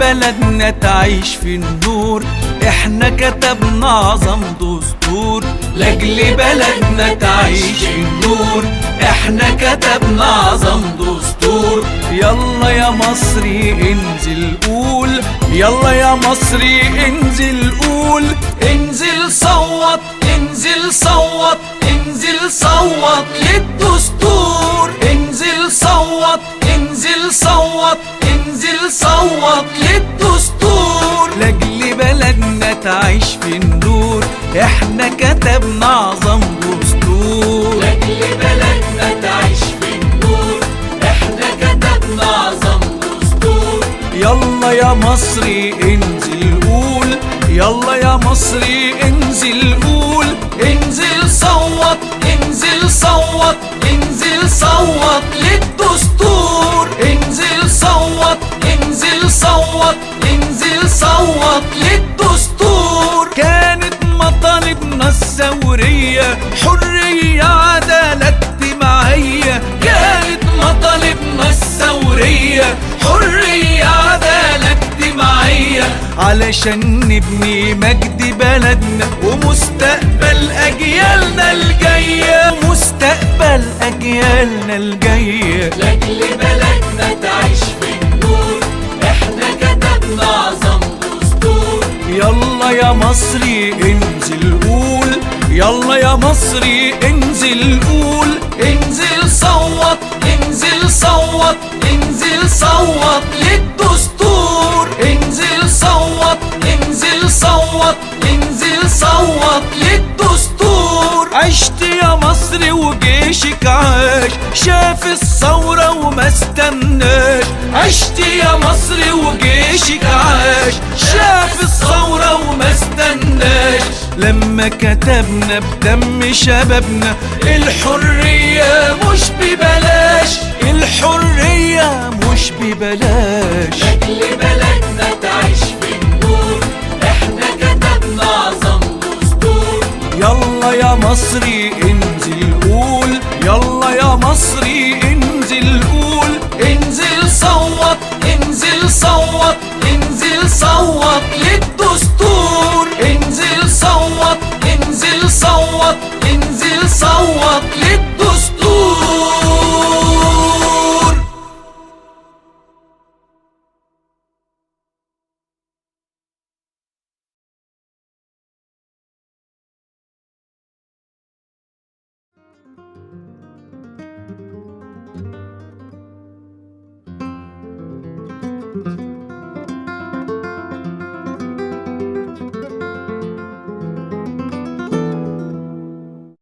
بلدنا تعيش في النور، احنا كتبنا اعظم دستور. لاجل بلدنا تعيش في النور، احنا كتبنا اعظم دستور. يلا يا مصري انزل قول، يلا يا مصري انزل قول. انزل صوت، انزل صوت، انزل صوت للدستور. انزل صوت، انزل صوت، انزل صوت للدستور. لاجل بلدنا تعيش في النور، احنا كتبنا اعظم دستور. لاجل بلدنا تعيش في النور، احنا كتبنا اعظم دستور. يلا يا مصري انزل قول، يلا يا مصري انزل قول. انزل صوت، انزل صوت، انزل صوت للدستور. انزل صوت، انزل صوت، انزل صوت للدستور. كانت مطالبنا الثورية حرية عدالة اجتماعية. كانت مطالبنا الثورية حرية عدالة اجتماعية، علشان نبني مجد بلدنا ومستقبل أجيالنا الجاية، ومستقبل أجيالنا الجاية. لاجل بلدنا تعيش في النور، احنا كتبنا اعظم دستور. يلا يا مصري انزل قول، يلا يا مصري انزل قول. انزل صوت، انزل صوت، انزل صوت للدستور. انزل صوت، انزل صوت، انزل صوت للدستور. عشت يا مصري وجيشك عاش، شاف الثورة وما استناش. عشت يا مصري وجيشك عاش، شاف الثورة وما استناش. لما كتبنا بدم شبابنا الحرية مش ببلاش، الحرية مش ببلاش. لاجل بلدنا تعيش في النور، احنا كتبنا اعظم دستور. يلا يا مصري